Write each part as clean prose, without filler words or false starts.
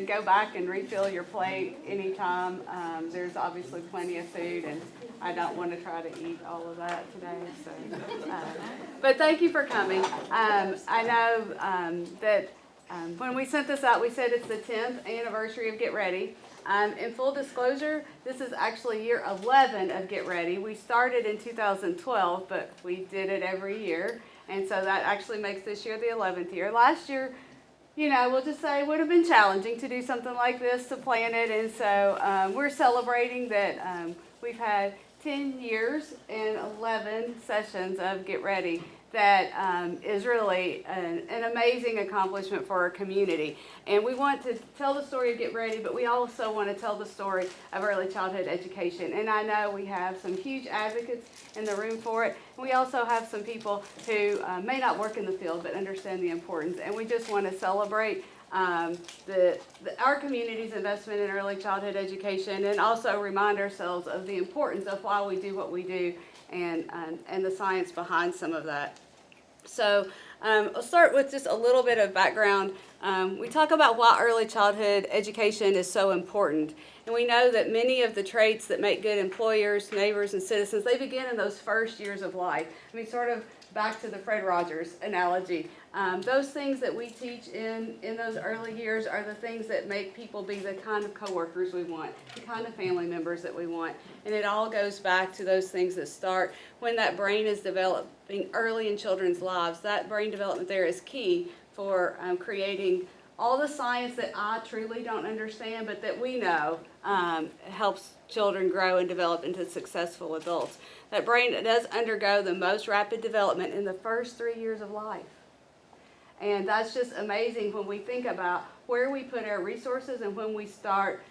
to go back and refill your plate anytime. There's obviously plenty of food, and I don't want to try to eat all of that today. So, but thank you for coming. I know that when we sent this out, we said it's the 10th anniversary of Get Ready. In full disclosure, this is actually year 11 of Get Ready. We started in 2012, but we did it every year. And so that actually makes this year the 11th year. Last year, you know, we'll just say it would have been challenging to do something like this, to plan it. And so we're celebrating that we've had 10 years and 11 sessions of Get Ready. That is really an amazing accomplishment for our community. And we want to tell the story of Get Ready, but we also want to tell the story of early childhood education. And I know we have some huge advocates in the room for it. We also have some people who may not work in the field but understand the importance. And we just want to celebrate our community's investment in early childhood education, and also remind ourselves of the importance of why we do what we do and the science behind some of that. So I'll start with just a little bit of background. We talk about why early childhood education is so important. And we know that many of the traits that make good employers, neighbors, and citizens, they begin in those first years of life. I mean, sort of back to the Fred Rogers analogy. Those things that we teach in those early years are the things that make people be the kind of coworkers we want, the kind of family members that we want. And it all goes back to those things that start when that brain is developing early in children's lives. That brain development there is key for creating all the science that I truly don't understand, but that we know helps children grow and develop into successful adults. That brain does undergo the most rapid development in the first 3 years of life. And that's just amazing when we think about where we put our resources and when we start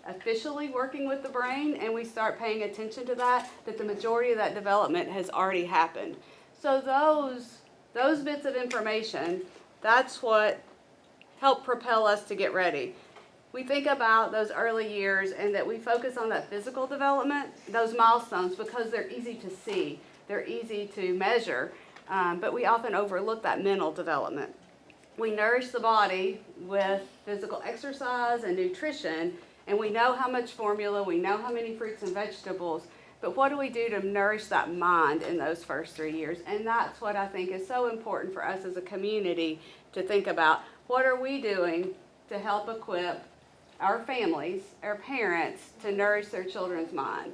officially working with the brain and we start paying attention to that the majority of that development has already happened. So those bits of information, that's what help propel us to get ready. We think about those early years and that we focus on that physical development, those milestones, because they're easy to see, they're easy to measure, but we often overlook that mental development. We nourish the body with physical exercise and nutrition, and we know how much formula, we know how many fruits and vegetables, but what do we do to nourish that mind in those first 3 years? And that's what I think is so important for us as a community to think about. What are we doing to help equip our families, our parents, to nourish their children's mind?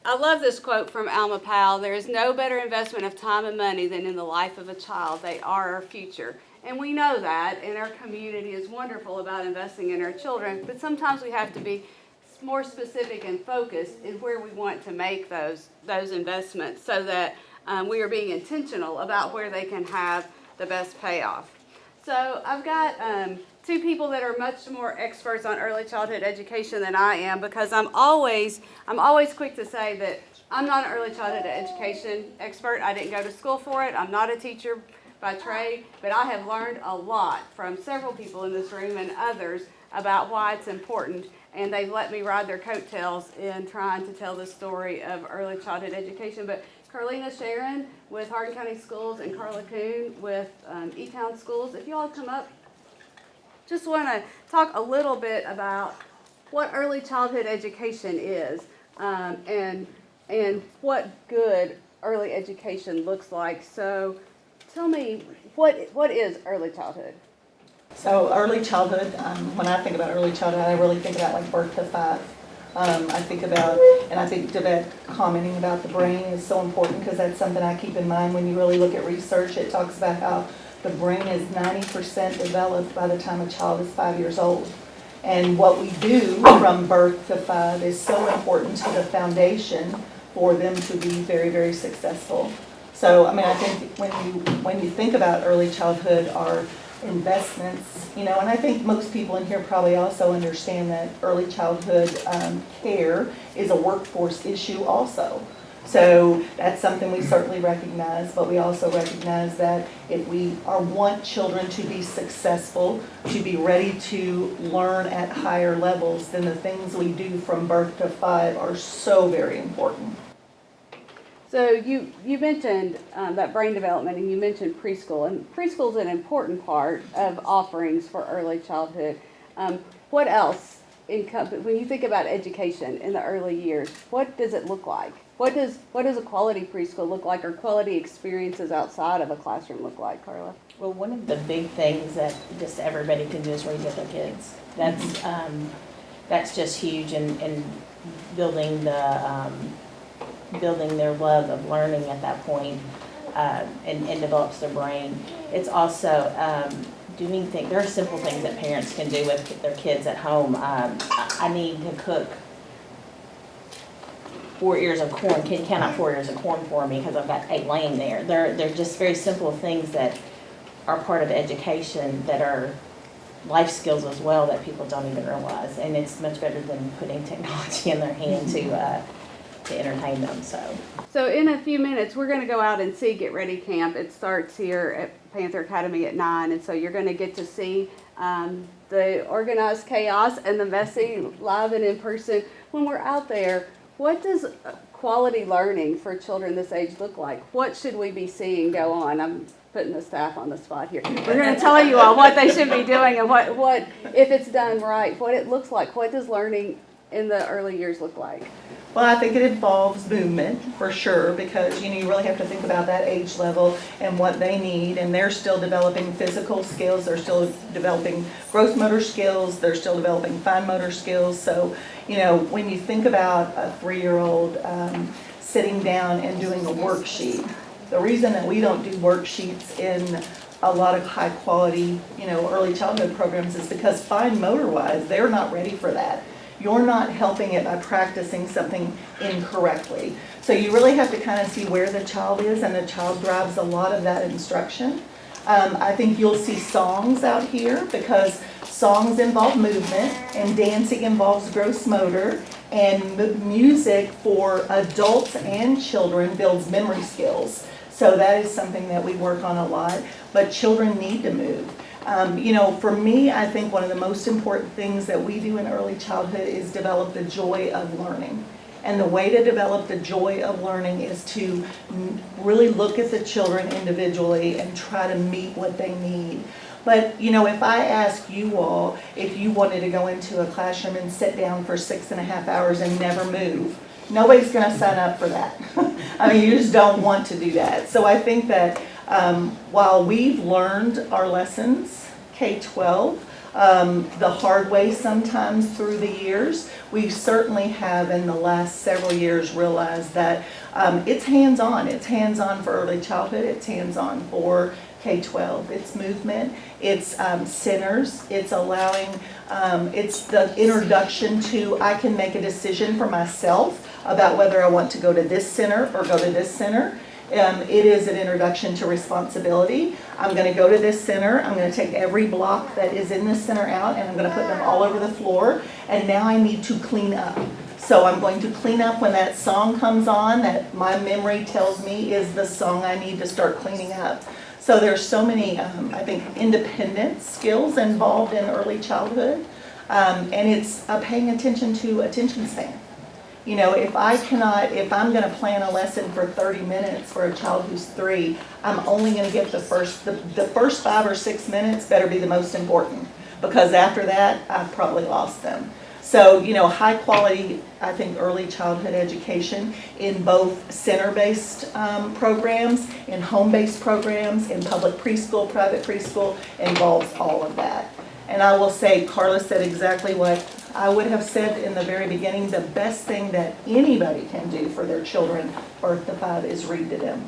I love this quote from Alma Powell: "There is no better investment of time and money than in the life of a child. They are our future." And we know that, and our community is wonderful about investing in our children, but sometimes we have to be more specific and focused in where we want to make those investments so that we are being intentional about where they can have the best payoff. So I've got two people that are much more experts on early childhood education than I am, because I'm always quick to say that I'm not an early childhood education expert. I didn't go to school for it. I'm not a teacher by trade, but I have learned a lot from several people in this room and others about why it's important, and they've let me ride their coattails in trying to tell the story of early childhood education. But Carlina Sharon with Hardin County Schools and Carla Kuhn with E-Town Schools, if you all come up, just want to talk a little bit about what early childhood education is and what good early education looks like. So tell me, what is early childhood? So early childhood, when I think about early childhood, I really think about like birth to 5. I think about commenting about the brain is so important, because that's something I keep in mind when you really look at research. It talks about how the brain is 90% developed by the time a child is 5 years old. And what we do from birth to 5 is so important to the foundation for them to be very, very successful. So, I mean, I think when you think about early childhood, our investments, and I think most people in here probably also understand that early childhood care is a workforce issue also. So that's something we certainly recognize, but we also recognize that if we want children to be successful, to be ready to learn at higher levels, then the things we do from birth to 5 are so very important. So you mentioned that brain development, and you mentioned preschool, and preschool is an important part of offerings for early childhood. What else, when you think about education in the early years, what does it look like? What does a quality preschool look like, or quality experiences outside of a classroom look like, Carla? Well, one of the big things that just everybody can do is read with their kids. That's just huge, and building their love of learning at that point, and develops their brain. It's also doing things. There are simple things that parents can do with their kids at home. I need to cook 4 ears of corn. Can I 4 ears of corn for me because I've got 8 laying there? They're just very simple things that are part of education that are life skills as well that people don't even realize. And it's much better than putting technology in their hand to entertain them. So in a few minutes, we're going to go out and see Get Ready Camp. It starts here at Panther Academy at 9, and so you're going to get to see the organized chaos and the messy live and in person. When we're out there, what does quality learning for children this age look like? What should we be seeing go on? I'm putting the staff on the spot here. We're going to tell you all what they should be doing and what if it's done right, what it looks like. What does learning in the early years look like? Well, I think it involves movement for sure, because you really have to think about that age level and what they need, and they're still developing physical skills, they're still developing gross motor skills, they're still developing fine motor skills. So when you think about a 3-year-old sitting down and doing a worksheet, the reason that we don't do worksheets in a lot of high quality early childhood programs is because fine motor wise they're not ready for that. You're not helping it by practicing something incorrectly. So you really have to kind of see where the child is, and the child drives a lot of that instruction. I think you'll see songs out here because songs involve movement, and dancing involves gross motor, and music for adults and children builds memory skills. So that is something that we work on a lot, but children need to move. For me, I think one of the most important things that we do in early childhood is develop the joy of learning. And the way to develop the joy of learning is to really look at the children individually and try to meet what they need. But, if I ask you all if you wanted to go into a classroom and sit down for 6.5 hours and never move, nobody's going to sign up for that. You just don't want to do that. So I think that while we've learned our lessons, K-12, the hard way sometimes through the years, we certainly have in the last several years realized that it's hands-on. It's hands-on for early childhood. It's hands-on for K-12. It's movement. It's centers. It's allowing, it's the introduction to, I can make a decision for myself about whether I want to go to this center or go to this center. It is an introduction to responsibility. I'm going to go to this center. I'm going to take every block that is in this center out, and I'm going to put them all over the floor. And now I need to clean up. So I'm going to clean up when that song comes on that my memory tells me is the song I need to start cleaning up. So there's so many, I think, independent skills involved in early childhood. And it's paying attention to attention span. If I'm going to plan a lesson for 30 minutes for a child who's 3, I'm only going to get the first 5 or 6 minutes better be the most important, because after that, I've probably lost them. So, high quality, I think, early childhood education in both center-based programs, in home-based programs, in public preschool, private preschool, involves all of that. And I will say, Carla said exactly what I would have said in the very beginning. The best thing that anybody can do for their children, birth to 5, is read to them.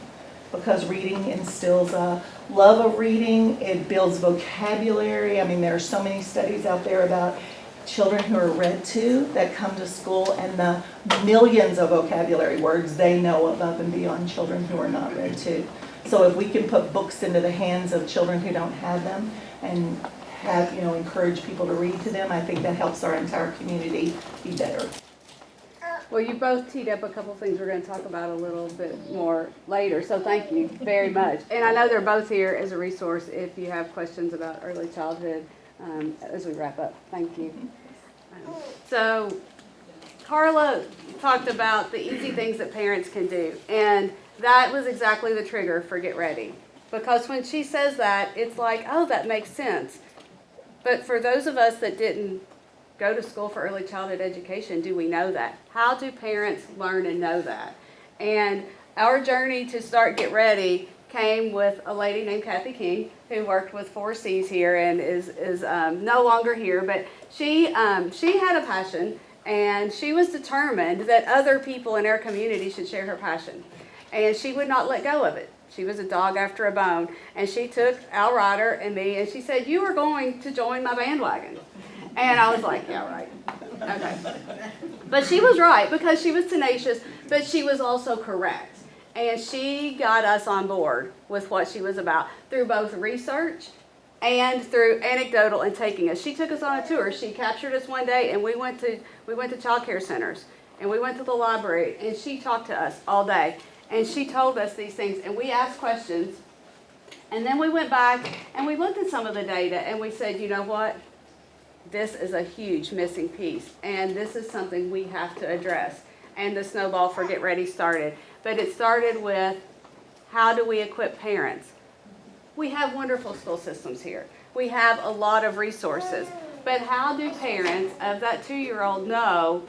Because reading instills a love of reading. It builds vocabulary. There are so many studies out there about children who are read to that come to school, and the millions of vocabulary words they know above and beyond children who are not read to. So if we can put books into the hands of children who don't have them and have, encourage people to read to them, I think that helps our entire community be better. Well, you both teed up a couple things we're going to talk about a little bit more later, so thank you very much. And I know they're both here as a resource if you have questions about early childhood as we wrap up. Thank you. So Carla talked about the easy things that parents can do, and that was exactly the trigger for Get Ready. Because when she says that, it's like, oh, that makes sense. But for those of us that didn't go to school for early childhood education, do we know that? How do parents learn and know that? And our journey to start Get Ready came with a lady named Kathy King, who worked with 4Cs here and is no longer here, but she had a passion, and she was determined that other people in our community should share her passion. And she would not let go of it. She was a dog after a bone. And she took Al Ryder and me, and she said, you are going to join my bandwagon. And I was like, yeah, right. Okay. But she was right, because she was tenacious, but she was also correct. And she got us on board with what she was about through both research and through anecdotal and taking us. She took us on a tour. She captured us one day, and we went to child care centers, and we went to the library, and she talked to us all day. And she told us these things, and we asked questions. And then we went back, and we looked at some of the data, and we said, you know what? This is a huge missing piece, and this is something we have to address. And the snowball for Get Ready started. But it started with, how do we equip parents? We have wonderful school systems here. We have a lot of resources. But how do parents of that 2-year-old know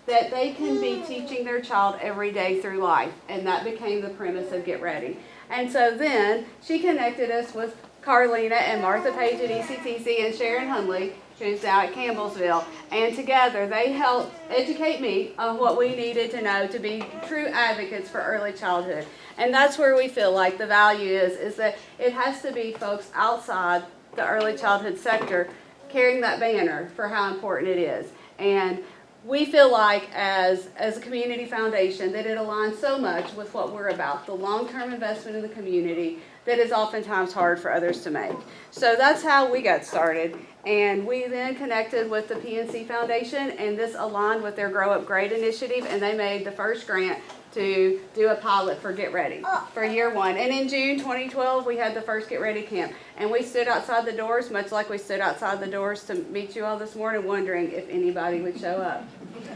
that they can be teaching their child every day through life? And that became the premise of Get Ready. And so then she connected us with Carlina and Martha Page at ECTC and Sharon Hundley, who's now at Campbellsville. And together they helped educate me on what we needed to know to be true advocates for early childhood. And that's where we feel like the value is that it has to be folks outside the early childhood sector carrying that banner for how important it is. And we feel like as a community foundation that it aligns so much with what we're about, the long-term investment in the community that is oftentimes hard for others to make. So that's how we got started. And we then connected with the PNC Foundation, and this aligned with their Grow Up Great initiative, and they made the first grant to do a pilot for Get Ready for year one. And in June 2012, we had the first Get Ready camp. And we stood outside the doors, much like we stood outside the doors to meet you all this morning, wondering if anybody would show up.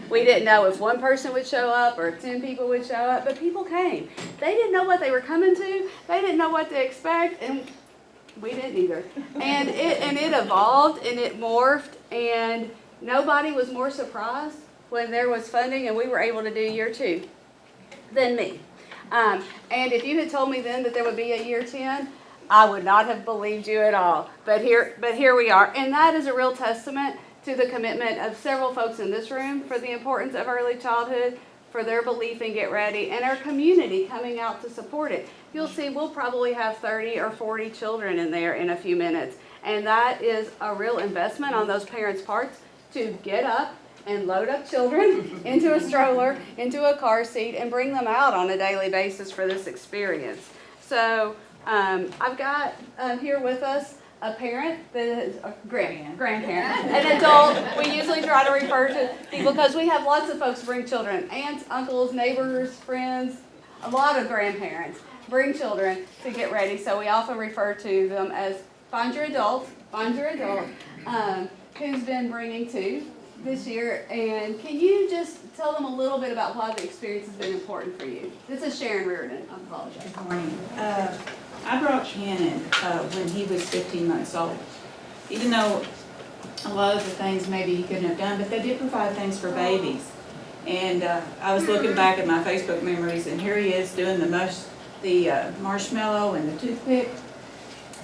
We didn't know if one person would show up or 10 people would show up, but people came. They didn't know what they were coming to. They didn't know what to expect, and we didn't either. And it evolved, and it morphed, and nobody was more surprised when there was funding and we were able to do year 2 than me. And if you had told me then that there would be a year 10, I would not have believed you at all. But here we are. And that is a real testament to the commitment of several folks in this room for the importance of early childhood, for their belief in Get Ready, and our community coming out to support it. You'll see we'll probably have 30 or 40 children in there in a few minutes. And that is a real investment on those parents' parts to get up and load up children into a stroller, into a car seat, and bring them out on a daily basis for this experience. So I've got here with us a parent that is a grandparent, an adult. We usually try to refer to people because we have lots of folks bring children, aunts, uncles, neighbors, friends, a lot of grandparents bring children to Get Ready. So we often refer to them as find your adult, who's been bringing 2 this year. And can you just tell them a little bit about why the experience has been important for you? This is Sharon Reardon. I apologize. Good morning. I brought Shannon when he was 15 months old. Even though a lot of the things maybe he couldn't have done, but they did provide things for babies. And I was looking back at my Facebook memories, and here he is doing the marshmallow and the toothpick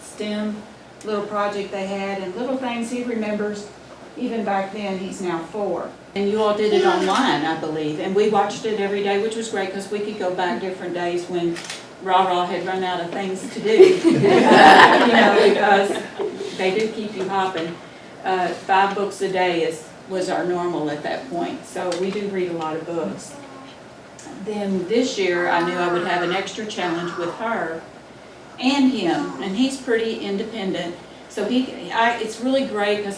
stem little project they had, and little things he remembers. Even back then, he's now 4. And you all did it online, I believe, and we watched it every day, which was great because we could go back different days when Rah-Rah had run out of things to do, because they do keep you hopping. 5 books a day was our normal at that point, so we do read a lot of books. Then this year, I knew I would have an extra challenge with her and him, and he's pretty independent, so it's really great because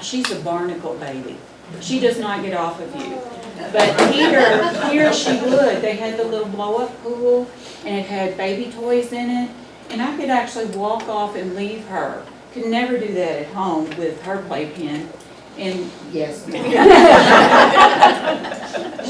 she's a barnacle baby. She does not get off of you. But here she would. They had the little blow-up pool, and it had baby toys in it, and I could actually walk off and leave her. Could never do that at home with her playpen. And yes,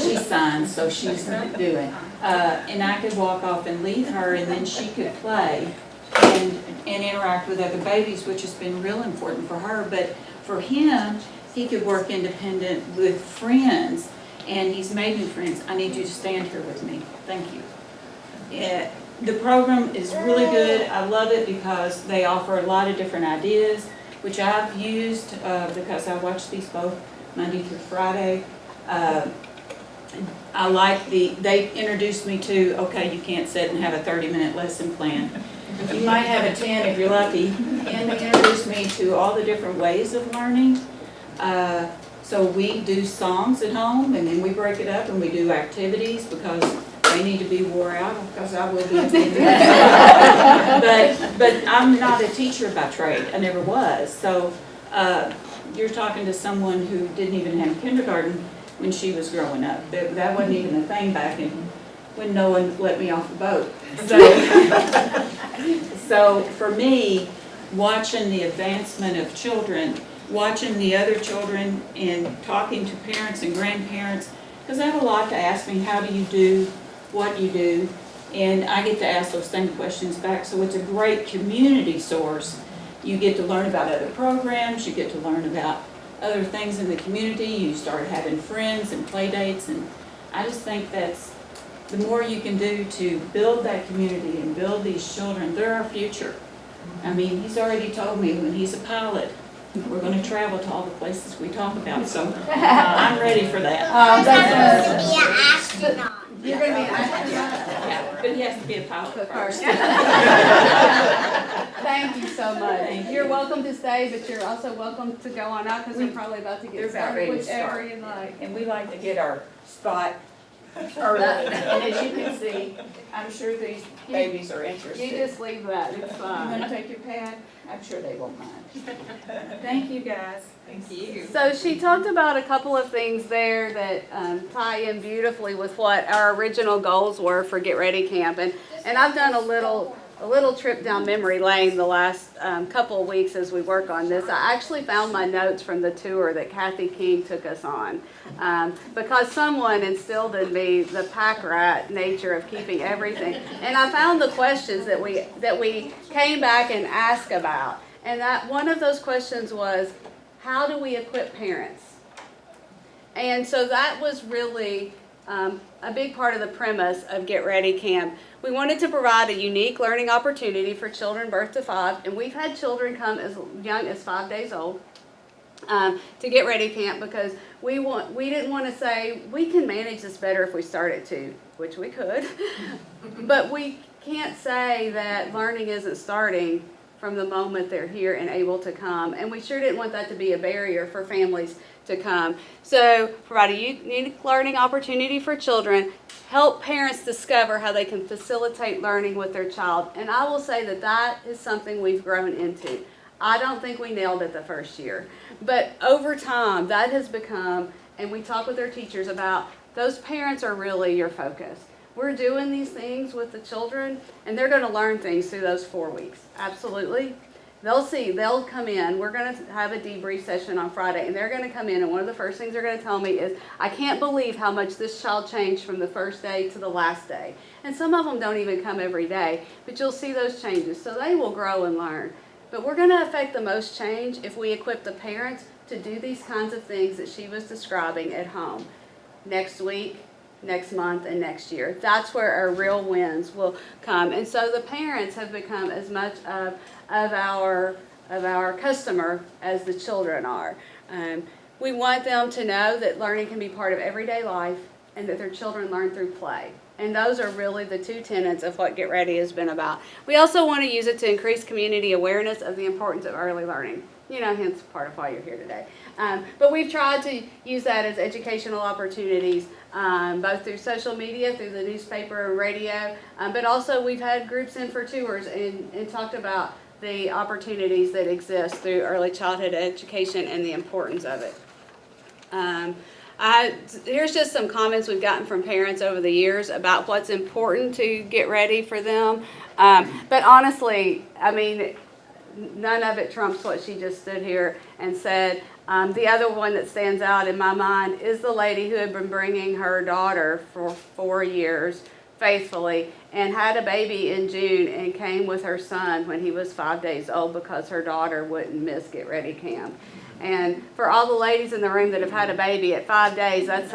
she signs, so she's doing. And I could walk off and leave her, and then she could play and interact with other babies, which has been real important for her. But for him, he could work independent with friends, and he's made new friends. I need you to stand here with me. Thank you. The program is really good. I love it because they offer a lot of different ideas, which I've used because I watch these both Monday through Friday. I like they introduced me to, okay, you can't sit and have a 30-minute lesson plan. You might have a 10 if you're lucky. And they introduced me to all the different ways of learning. So we do songs at home, and then we break it up and we do activities because they need to be wore out, because I will be at the end of the But I'm not a teacher by trade. I never was. So you're talking to someone who didn't even have kindergarten when she was growing up. That wasn't even a thing back when no one let me off the boat. So for me, watching the advancement of children, watching the other children and talking to parents and grandparents, because they have a lot to ask me, how do you do what you do? And I get to ask those same questions back, so it's a great community source. You get to learn about other programs, you get to learn about other things in the community, you start having friends and play dates, and I just think that's the more you can do to build that community and build these children. They're our future. I mean, he's already told me when he's a pilot, we're going to travel to all the places we talk about, so I'm ready for that. That's be an astronaut. You're going to be an astronaut? Yeah, but he has to be a pilot first. Thank you so much. Thank you. You're welcome to stay, but you're also welcome to go on out because we're probably about to They're get about started, ready to whichever start. you like. And we like to get our spot early. And as you can see, I'm sure these babies are You interested. just leave that, it's You fine. want to take your pad? I'm sure they won't mind. Thank you, guys. Thank you. So she talked about a couple of things there that tie in beautifully with what our original goals were for Get Ready Camp. And I've done a little trip down memory lane the last couple of weeks as we work on this. I actually found my notes from the tour that Kathy King took us on because someone instilled in me the pack rat nature of keeping everything. And I found the questions that we came back and asked about. And that one of those questions was, how do we equip parents? And so that was really a big part of the premise of Get Ready Camp. We wanted to provide a unique learning opportunity for children birth to 5, and we've had children come as young as 5 days old to Get Ready Camp because we didn't want to say, we can manage this better if we start at 2, which we could, but we can't say that learning isn't starting from the moment they're here and able to come. And we sure didn't want that to be a barrier for families to come. So provide a unique learning opportunity for children, help parents discover how they can facilitate learning with their child. And I will say that that is something we've grown into. I don't think we nailed it the first year, but over time that has become, and we talk with our teachers about, those parents are really your focus. We're doing these things with the children, and they're going to learn things through those 4 weeks. Absolutely. They'll come in. We're going to have a debrief session on Friday, and they're going to come in, and one of the first things they're going to tell me is, I can't believe how much this child changed from the first day to the last day. And some of them don't even come every day, but you'll see those changes. So they will grow and learn. But we're going to affect the most change if we equip the parents to do these kinds of things that she was describing at home. Next week, next month, and next year. That's where our real wins will come. And so the parents have become as much of our customer as the children are. We want them to know that learning can be part of everyday life and that their children learn through play. And those are really the 2 tenets of what Get Ready has been about. We also want to use it to increase community awareness of the importance of early learning. You know, hence part of why you're here today. But we've tried to use that as educational opportunities, both through social media, through the newspaper and radio, but also we've had groups in for tours and talked about the opportunities that exist through early childhood education and the importance of it. Here's just some comments we've gotten from parents over the years about what's important to get ready for them. But honestly, I mean, none of it trumps what she just stood here and said. The other one that stands out in my mind is the lady who had been bringing her daughter for 4 years faithfully and had a baby in June and came with her son when he was 5 days old because her daughter wouldn't miss Get Ready Camp. And for all the ladies in the room that have had a baby at 5 days, that's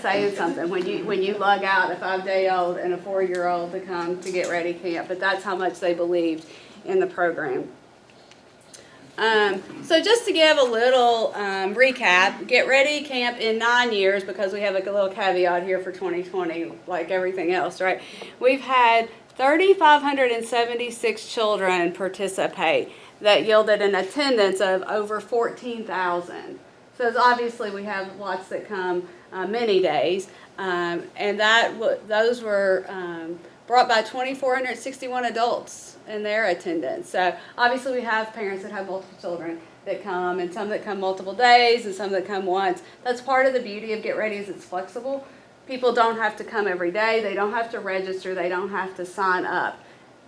saying something when you lug out a 5-day-old and a 4-year-old to come to Get Ready Camp. But that's how much they believed in the program. So just to give a little recap, Get Ready Camp in 9 years, because we have a little caveat here for 2020, like everything else, right? We've had 3,576 children participate. That yielded an attendance of over 14,000. So it's obviously we have lots that come many days, and those were brought by 2,461 adults in their attendance. So obviously we have parents that have multiple children that come, and some that come multiple days, and some that come once. That's part of the beauty of Get Ready is it's flexible. People don't have to come every day. They don't have to register. They don't have to sign up.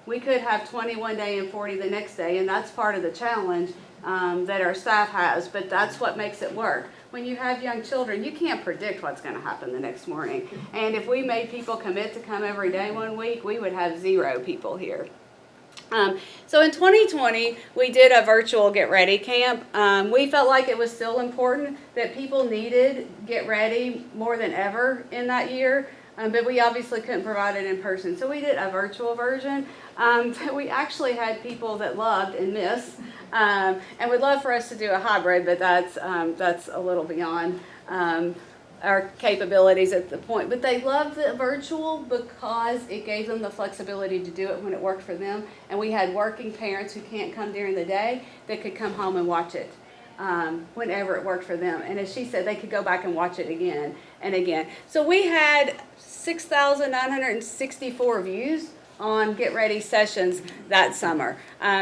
We could have 20 one day and 40 the next day, and that's part of the challenge that our staff has, but that's what makes it work. When you have young children, you can't predict what's going to happen the next morning. And if we made people commit to come every day 1 week, we would have 0 people here. So in 2020, we did a virtual Get Ready Camp. We felt like it was still important that people needed Get Ready more than ever in that year. But we obviously couldn't provide it in person. So we did a virtual version. We actually had people that loved and missed, and would love for us to do a hybrid, but that's a little beyond our capabilities at the point. But they loved the virtual because it gave them the flexibility to do it when it worked for them. And we had working parents who can't come during the day that could come home and watch it whenever it worked for them. And as she said, they could go back and watch it again and again. So we had 6,964 views on Get Ready sessions that summer.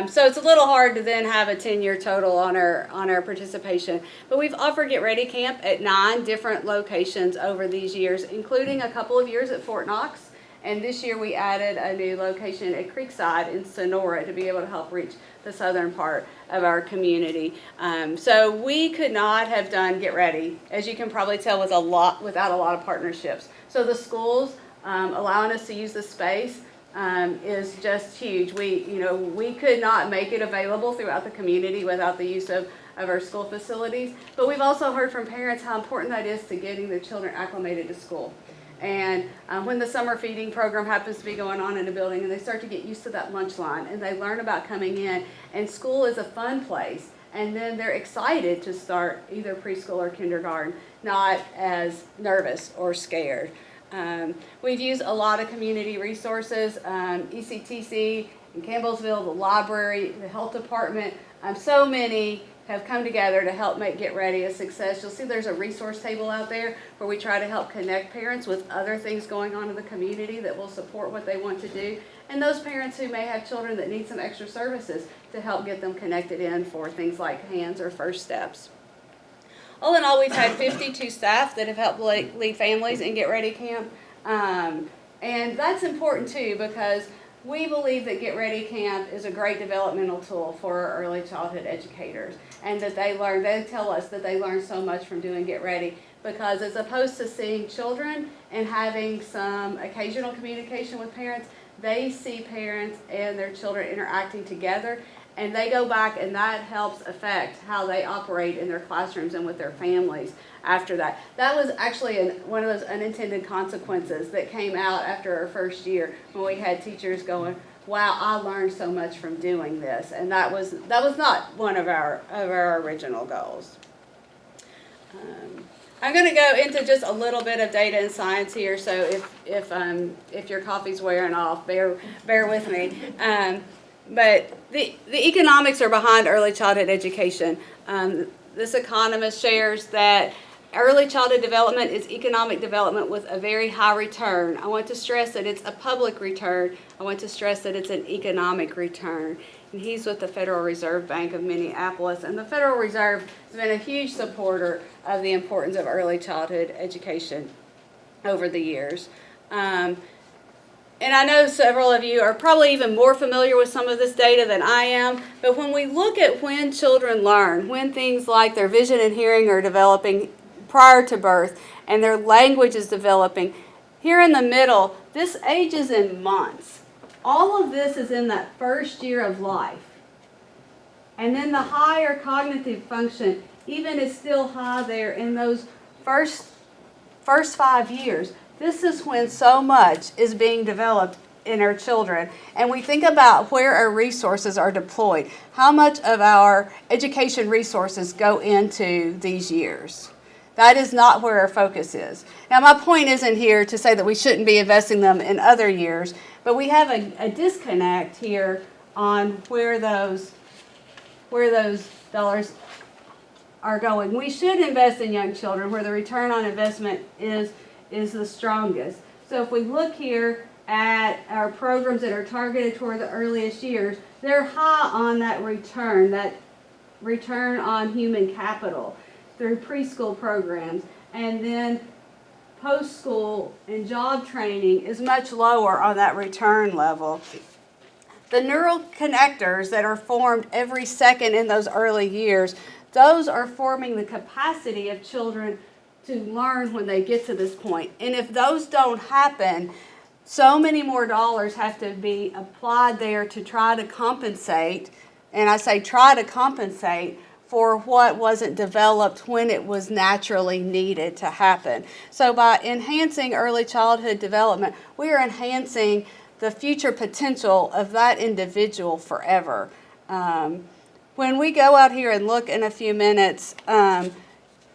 So it's a little hard to then have a 10-year total on our participation. But we've offered Get Ready Camp at 9 different locations over these years, including a couple of years at Fort Knox. And this year we added a new location at Creekside in Sonora to be able to help reach the southern part of our community. So we could not have done Get Ready, as you can probably tell, without a lot of partnerships. So the schools allowing us to use the space is just huge. We could not make it available throughout the community without the use of our school facilities. But we've also heard from parents how important that is to getting their children acclimated to school. And when the summer feeding program happens to be going on in a building and they start to get used to that lunch line and they learn about coming in, and school is a fun place, and then they're excited to start either preschool or kindergarten, not as nervous or scared. We've used a lot of community resources, ECTC in Campbellsville, the library, the health department, so many have come together to help make Get Ready a success. You'll see there's a resource table out there where we try to help connect parents with other things going on in the community that will support what they want to do, and those parents who may have children that need some extra services to help get them connected in for things like hands or first steps. All in all, we've had 52 staff that have helped lead families in Get Ready Camp, and that's important too because we believe that Get Ready Camp is a great developmental tool for our early childhood educators, and that they tell us that they learn so much from doing Get Ready, because as opposed to seeing children and having some occasional communication with parents, they see parents and their children interacting together, and they go back and that helps affect how they operate in their classrooms and with their families after that. That was actually one of those unintended consequences that came out after our first year when we had teachers going, wow, I learned so much from doing this. And that was not one of our original goals. I'm going to go into just a little bit of data and science here, so if your coffee's wearing off, bear with me. But the economics are behind early childhood education. This economist shares that early childhood development is economic development with a very high return. I want to stress that it's a public return. I want to stress that it's an economic return. And he's with the Federal Reserve Bank of Minneapolis. And the Federal Reserve has been a huge supporter of the importance of early childhood education over the years. and I know several of you are probably even more familiar with some of this data than I am, but when we look at when children learn, when things like their vision and hearing are developing prior to birth and their language is developing, here in the middle, this ages in months. All of this is in that first year of life. And then the higher cognitive function even is still high there in those first 5 years. This is when so much is being developed in our children. And we think about where our resources are deployed. How much of our education resources go into these years? That is not where our focus is. Now, my point isn't here to say that we shouldn't be investing them in other years, but we have a disconnect here on where those dollars are going. We should invest in young children where the return on investment is the strongest. So if we look here at our programs that are targeted toward the earliest years, they're high on that return on human capital through preschool programs. And then post-school and job training is much lower on that return level. The neural connectors that are formed every second in those early years, those are forming the capacity of children to learn when they get to this point. And if those don't happen, so many more dollars have to be applied there to try to compensate, and I say try to compensate, for what wasn't developed when it was naturally needed to happen. So by enhancing early childhood development, we are enhancing the future potential of that individual forever. When we go out here and look in a few minutes,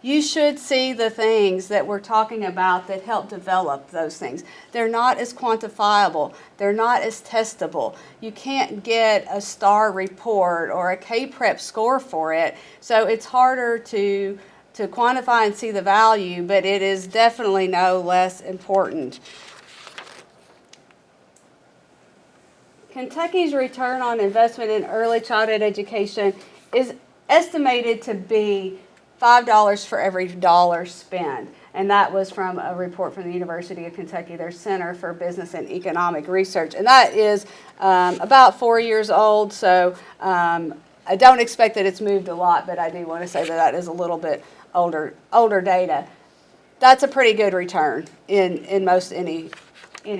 you should see the things that we're talking about that help develop those things. They're not as quantifiable. They're not as testable. You can't get a STAR report or a K-PREP score for it, so it's harder to quantify and see the value, but it is definitely no less important. Kentucky's return on investment in early childhood education is estimated to be $5 for every dollar spent. And that was from a report from the University of Kentucky, their Center for Business and Economic Research. And that is about 4 years old, so I don't expect that it's moved a lot, but I do want to say that is a little bit older data. That's a pretty good return in most any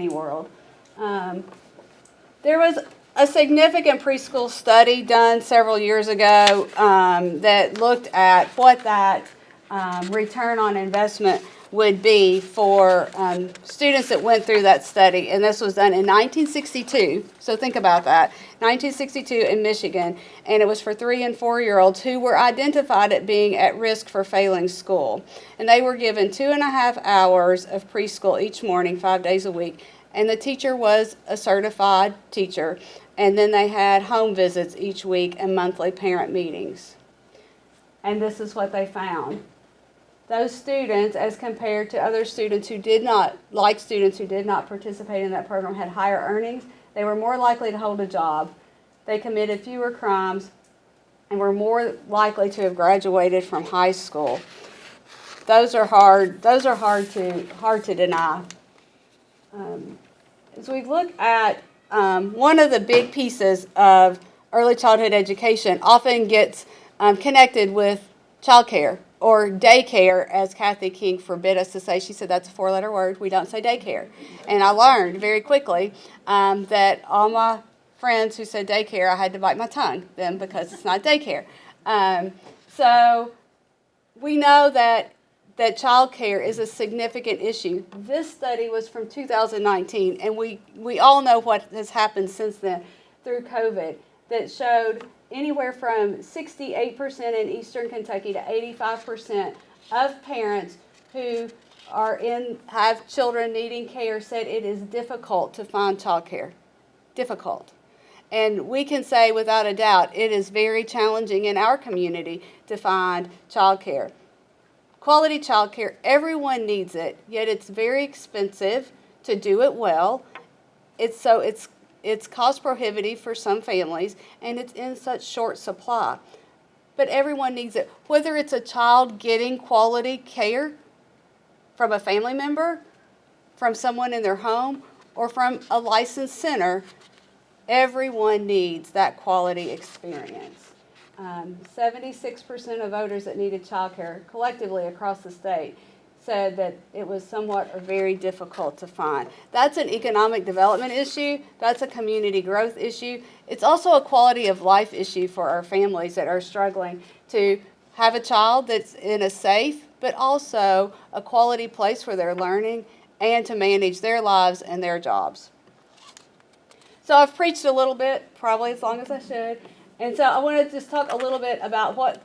world. There was a significant preschool study done several years ago that looked at what that return on investment would be for students that went through that study. And this was done in 1962, so think about that, 1962 in Michigan, and it was for 3- and 4-year-olds who were identified as being at risk for failing school. And they were given 2.5 hours of preschool each morning, 5 days a week, and the teacher was a certified teacher. And then they had home visits each week and monthly parent meetings. And this is what they found. Those students, as compared to other students who did not participate in that program, had higher earnings. They were more likely to hold a job. They committed fewer crimes and were more likely to have graduated from high school. Those are hard to deny. As we look at one of the big pieces of early childhood education often gets connected with childcare or daycare, as Kathy King forbid us to say. She said that's a 4-letter word. We don't say daycare. And I learned very quickly that all my friends who said daycare, I had to bite my tongue then because it's not daycare. So we know that child care is a significant issue. This study was from 2019, and we all know what has happened since then through COVID that showed anywhere from 68% in Eastern Kentucky to 85% of parents who have children needing care said it is difficult to find child care. Difficult. And we can say without a doubt it is very challenging in our community to find child care. Quality child care, everyone needs it, yet it's very expensive to do it well. It's cost prohibitive for some families, and it's in such short supply. But everyone needs it, whether it's a child getting quality care from a family member, from someone in their home, or from a licensed center, everyone needs that quality experience. 76% of voters that needed childcare collectively across the state said that it was somewhat or very difficult to find. That's an economic development issue. That's a community growth issue. It's also a quality of life issue for our families that are struggling to have a child that's in a safe, but also a quality place where they're learning and to manage their lives and their jobs. So I've preached a little bit, probably as long as I should. And so I want to just talk a little bit about why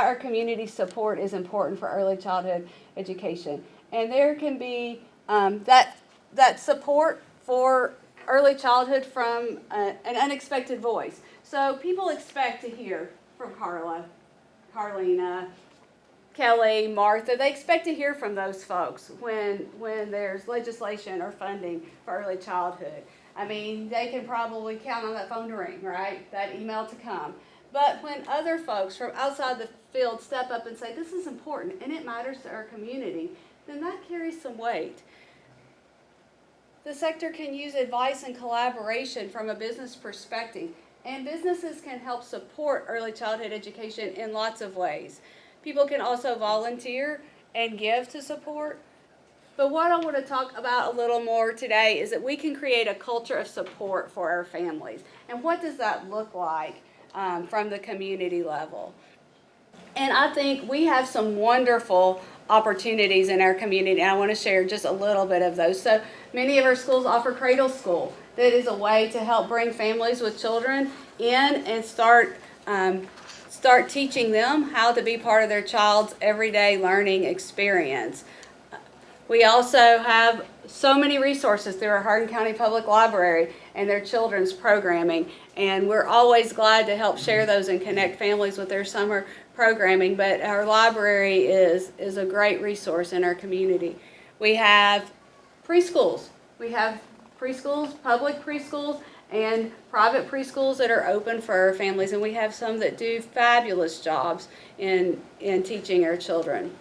our community support is important for early childhood education. And there can be that support for early childhood from an unexpected voice. So people expect to hear from Carla, Carlina, Kelly, Martha. They expect to hear from those folks when there's legislation or funding for early childhood. I mean, they can probably count on that phone to ring, right? That email to come. But when other folks from outside the field step up and say, this is important and it matters to our community, then that carries some weight. The sector can use advice and collaboration from a business perspective, and businesses can help support early childhood education in lots of ways. People can also volunteer and give to support. But what I want to talk about a little more today is that we can create a culture of support for our families. And what does that look like from the community level? And I think we have some wonderful opportunities in our community, and I want to share just a little bit of those. So many of our schools offer Cradle School. That is a way to help bring families with children in and start teaching them how to be part of their child's everyday learning experience. We also have so many resources through our Hardin County Public Library and their children's programming, and we're always glad to help share those and connect families with their summer programming, but our library is a great resource in our community. We have preschools. We have preschools, public preschools, and private preschools that are open for our families, and we have some that do fabulous jobs in teaching our children.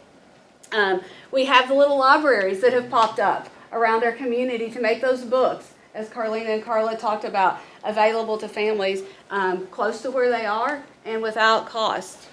We have the little libraries that have popped up around our community to make those books, as Carlina and Carla talked about, available to families close to where they are and without cost.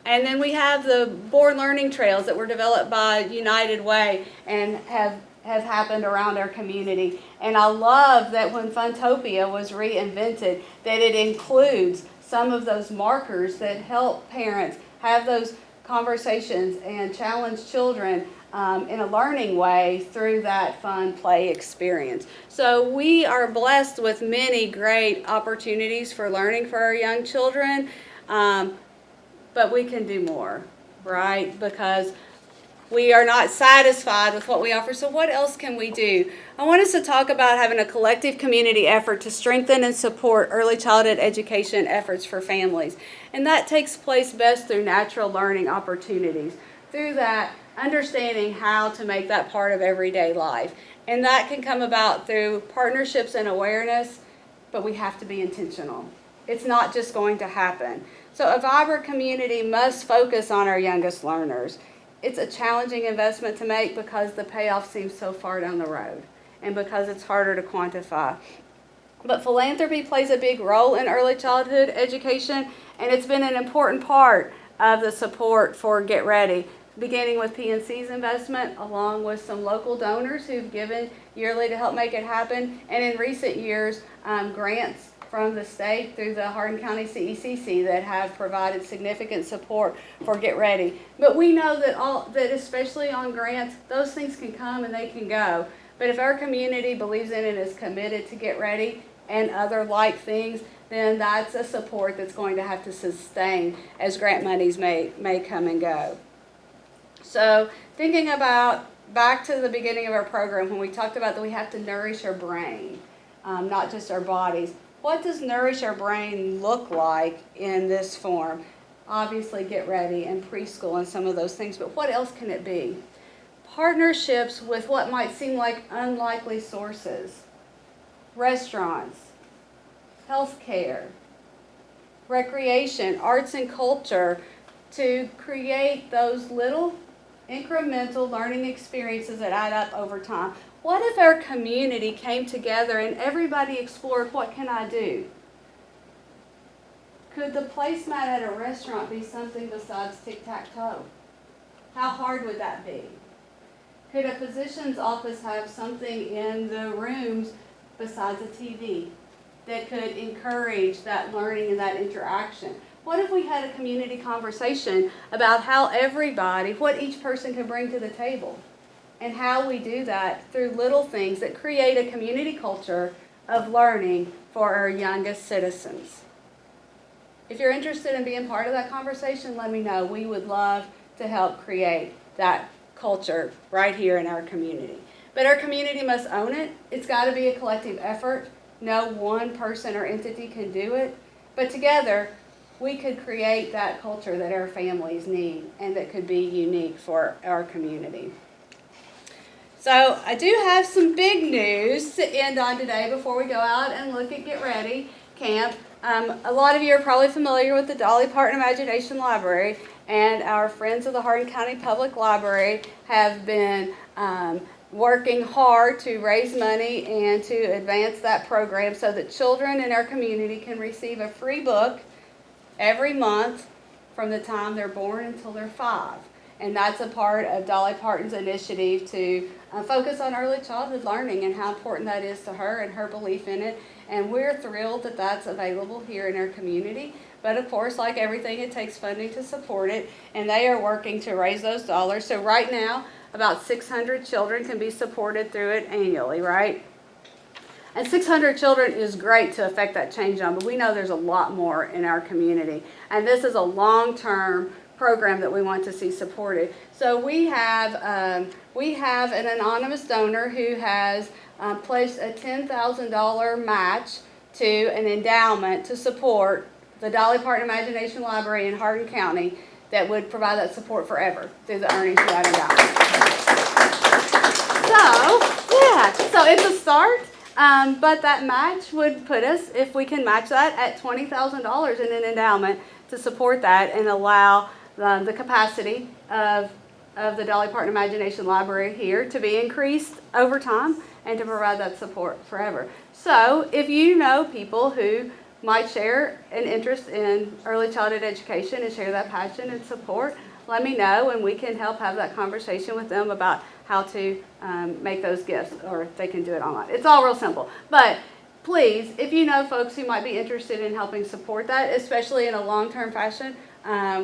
And then we have the board learning trails that were developed by United Way and have happened around our community. And I love that when Funtopia was reinvented, that it includes some of those markers that help parents have those conversations and challenge children in a learning way through that fun play experience. So we are blessed with many great opportunities for learning for our young children, but we can do more, right? Because we are not satisfied with what we offer, so what else can we do? I want us to talk about having a collective community effort to strengthen and support early childhood education efforts for families. And that takes place best through natural learning opportunities, through that understanding how to make that part of everyday life. And that can come about through partnerships and awareness, but we have to be intentional. It's not just going to happen. So a vibrant community must focus on our youngest learners. It's a challenging investment to make because the payoff seems so far down the road and because it's harder to quantify. But philanthropy plays a big role in early childhood education, and it's been an important part of the support for Get Ready, beginning with PNC's investment along with some local donors who've given yearly to help make it happen, and in recent years, grants from the state through the Hardin County CECC that have provided significant support for Get Ready. But we know that especially on grants, those things can come and they can go. But if our community believes in it and is committed to Get Ready and other like things, then that's a support that's going to have to sustain as grant monies may come and go. So thinking about back to the beginning of our program when we talked about that we have to nourish our brain, not just our bodies. What does nourish our brain look like in this form? Obviously Get Ready and preschool and some of those things, but what else can it be? Partnerships with what might seem like unlikely sources. Restaurants, healthcare, recreation, arts and culture, to create those little incremental learning experiences that add up over time. What if our community came together and everybody explored, what can I do? Could the placemat at a restaurant be something besides tic-tac-toe? How hard would that be? Could a physician's office have something in the rooms besides a TV that could encourage that learning and that interaction? What if we had a community conversation about how everybody, what each person can bring to the table, and how we do that through little things that create a community culture of learning for our youngest citizens? If you're interested in being part of that conversation, let me know. We would love to help create that culture right here in our community. But our community must own it. It's got to be a collective effort. No one person or entity can do it. But together, we could create that culture that our families need and that could be unique for our community. So I do have some big news to end on today before we go out and look at Get Ready Camp. A lot of you are probably familiar with the Dolly Parton Imagination Library, and our friends of the Hardin County Public Library have been working hard to raise money and to advance that program so that children in our community can receive a free book every month from the time they're born until they're 5. And that's a part of Dolly Parton's initiative to focus on early childhood learning and how important that is to her and her belief in it. And we're thrilled that that's available here in our community. But of course, like everything, it takes funding to support it. And they are working to raise those dollars. So right now, about 600 children can be supported through it annually, right? And 600 children is great to affect that change on, but we know there's a lot more in our community. And this is a long-term program that we want to see supported. So we have an anonymous donor who has pledged a $10,000 match to an endowment to support the Dolly Parton Imagination Library in Hardin County that would provide that support forever through the earnings of that endowment. So it's a start, but that match would put us, if we can match that, at $20,000 in an endowment to support that and allow the capacity of the Dolly Parton Imagination Library here to be increased over time and to provide that support forever. So if you know people who might share an interest in early childhood education and share that passion and support, let me know and we can help have that conversation with them about how to make those gifts, or if they can do it online. It's all real simple. But please, if you know folks who might be interested in helping support that, especially in a long-term fashion,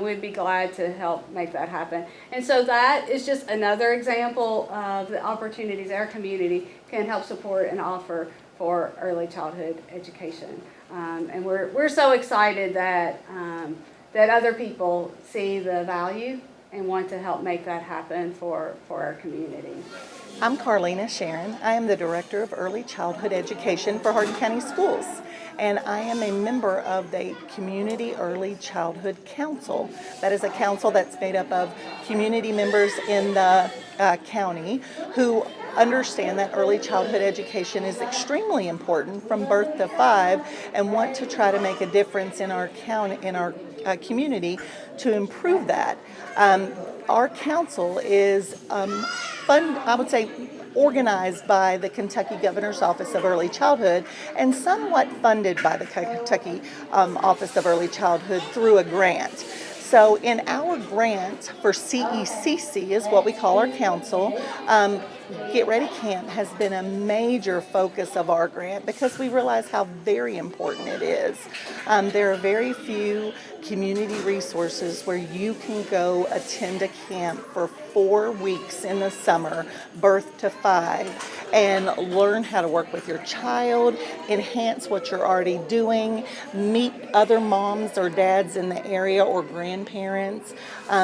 we'd be glad to help make that happen. And so that is just another example of the opportunities our community can help support and offer for early childhood education. And we're so excited that that other people see the value and want to help make that happen for our community. I'm Carlina Sharon. I am the Director of Early Childhood Education for Hardin County Schools, and I am a member of the Community Early Childhood Council. That is a council that's made up of community members in the county who understand that early childhood education is extremely important from birth to 5 and want to try to make a difference in our county, in our community to improve that. Our council is organized by the Kentucky Governor's Office of Early Childhood and somewhat funded by the Kentucky Office of Early Childhood through a grant. So in our grant for HCEC-TV is what we call our council. Get Ready Camp has been a major focus of our grant because we realize how very important it is. There are very few community resources where you can go attend a camp for 4 weeks in the summer, birth to 5, and learn how to work with your child, enhance what you're already doing, meet other moms or dads in the area or grandparents.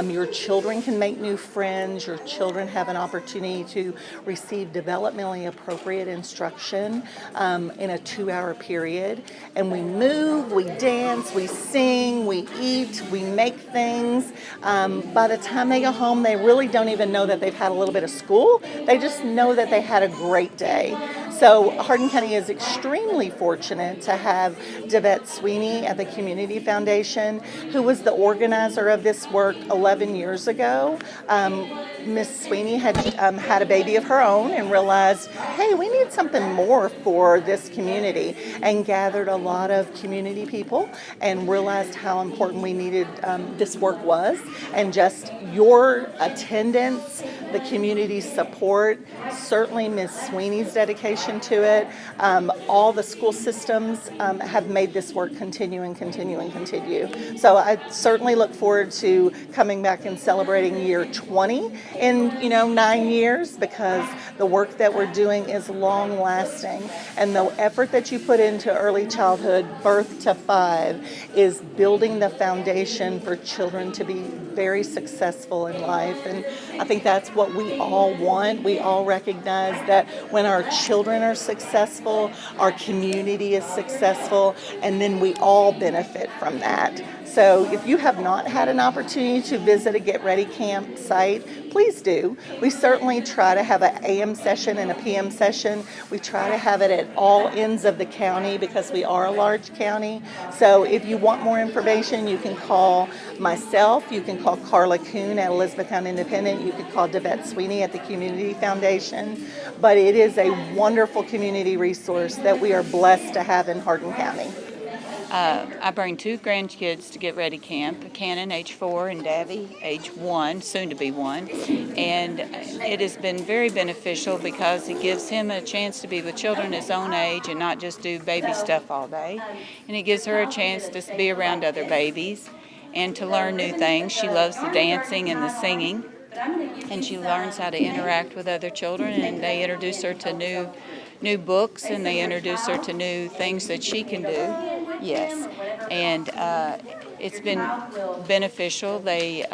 Your children can make new friends. Your children have an opportunity to receive developmentally appropriate instruction in a 2-hour period. And we move, we dance, we sing, we eat, we make things. By the time they go home, they really don't even know that they've had a little bit of school. They just know that they had a great day. So Hardin County is extremely fortunate to have Devette Sweeney at the Community Foundation, who was the organizer of this work 11 years ago. Miss Sweeney had had a baby of of her own and realized, hey, we need something more for this community, and gathered a lot of community people and realized how important we needed this work was, and just your attendance, the community support, certainly Ms. Sweeney's dedication to it, all the school systems have made this work continue and continue and continue. So I certainly look forward to coming back and celebrating year 20 in 9 years, because the work that we're doing is long lasting, and the effort that you put into early childhood, birth to 5, is building the foundation for children to be very successful in life. And I think that's what we all want. We all recognize that when our children are successful, our community is successful, and then we all benefit from that. So if you have not had an opportunity to visit a Get Ready Camp site, please do. We certainly try to have an AM session and a PM session. We try to have it at all ends of the county because we are a large county. So if you want more information, you can call myself, you can call Carla Kuhn at Elizabethtown Independent, you can call Devette Sweeney at the Community Foundation. But it is a wonderful community resource that we are blessed to have in Hardin County. I bring 2 grandkids to Get Ready Camp, Cannon, age 4, and Davy, age 1, soon to be 1. And it has been very beneficial because it gives him a chance to be with children his own age and not just do baby stuff all day. And it gives her a chance to be around other babies and to learn new things. She loves the dancing and the singing, and she learns how to interact with other children, and they introduce her to new books, and they introduce her to new things that she can do. Yes, and it's been beneficial. They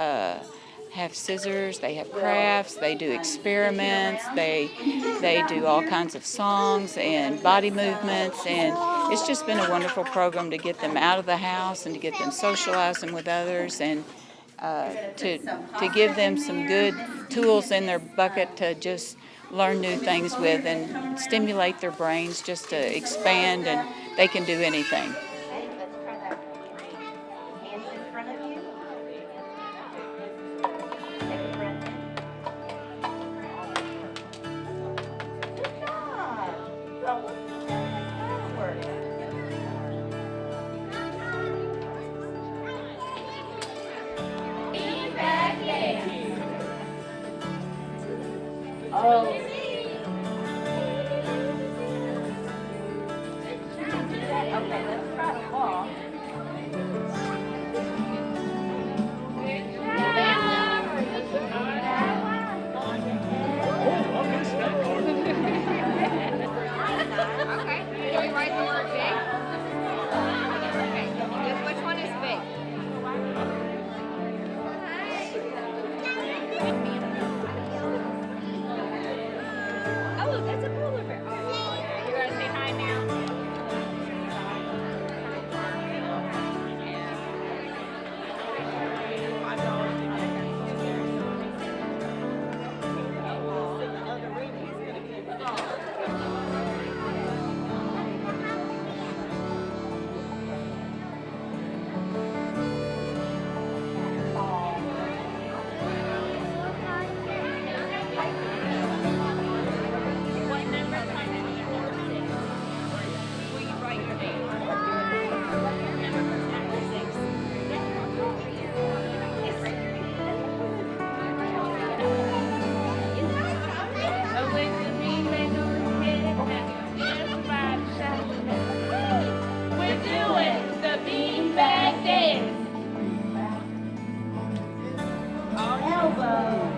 have scissors, they have crafts, they do experiments, they do all kinds of songs and body movements, and it's just been a wonderful program to get them out of the house and to get them socializing with others, and to give them some good tools in their bucket to just learn new things with and stimulate their brains just to expand, and they can do anything. Elbow.